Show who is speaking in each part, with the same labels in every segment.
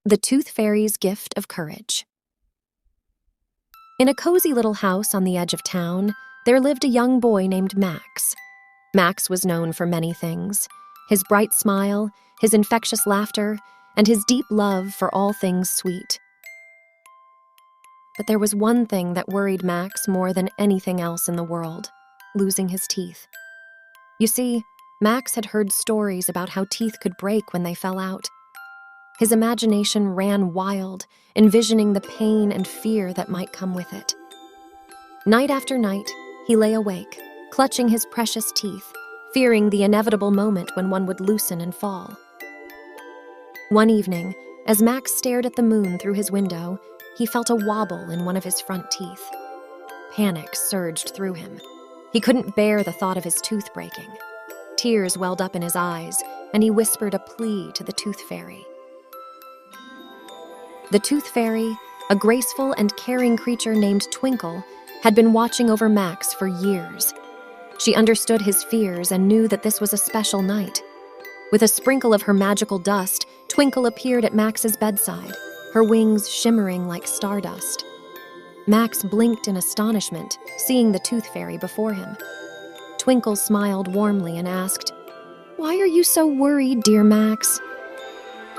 Speaker 1: The Tooth Fairy's Gift of Courage. In a cozy little house on the edge of town, there lived a young boy named Max. Max was known for many things: his bright smile, his infectious laughter, and his deep love for all things sweet. But there was one thing that worried Max more than anything else in the world: losing his teeth. You see, Max had heard stories about how teeth could break when they fell out. His imagination ran wild, envisioning the pain and fear that might come with it. Night after night, he lay awake, clutching his precious teeth, fearing the inevitable moment when one would loosen and fall. One evening, as Max stared at the moon through his window, he felt a wobble in one of his front teeth. Panic surged through him. He couldn't bear the thought of his tooth breaking. Tears welled up in his eyes, and he whispered a plea to the Tooth Fairy. The Tooth Fairy, a graceful and caring creature named Twinkle, had been watching over Max for years. She understood his fears and knew that this was a special night. With a sprinkle of her magical dust, Twinkle appeared at Max's bedside, her wings shimmering like stardust. Max blinked in astonishment, seeing the Tooth Fairy before him. Twinkle smiled warmly and asked, "Why are you so worried, dear Max?"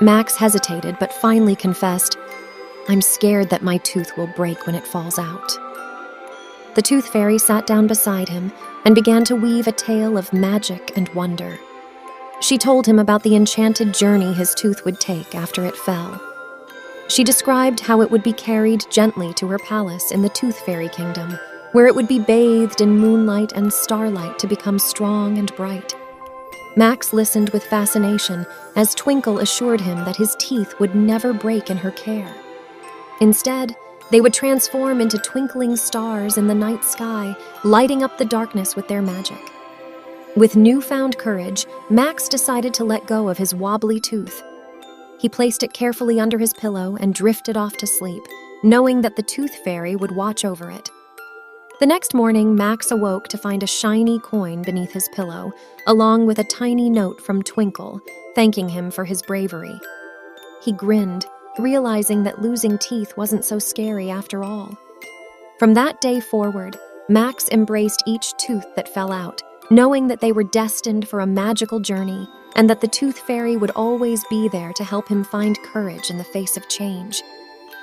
Speaker 1: Max hesitated but finally confessed, "I'm scared that my tooth will break when it falls out." The Tooth Fairy sat down beside him and began to weave a tale of magic and wonder. She told him about the enchanted journey his tooth would take after it fell. She described how it would be carried gently to her palace in the Tooth Fairy Kingdom, where it would be bathed in moonlight and starlight to become strong and bright. Max listened with fascination as Twinkle assured him that his teeth would never break in her care. Instead, they would transform into twinkling stars in the night sky, lighting up the darkness with their magic. With newfound courage, Max decided to let go of his wobbly tooth. He placed it carefully under his pillow and drifted off to sleep, knowing that the Tooth Fairy would watch over it. The next morning, Max awoke to find a shiny coin beneath his pillow, along with a tiny note from Twinkle, thanking him for his bravery. He grinned, realizing that losing teeth wasn't so scary after all. From that day forward, Max embraced each tooth that fell out, knowing that they were destined for a magical journey and that the Tooth Fairy would always be there to help him find courage in the face of change.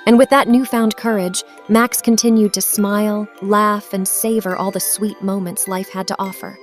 Speaker 1: And with that newfound courage, Max continued to smile, laugh, and savor all the sweet moments life had to offer.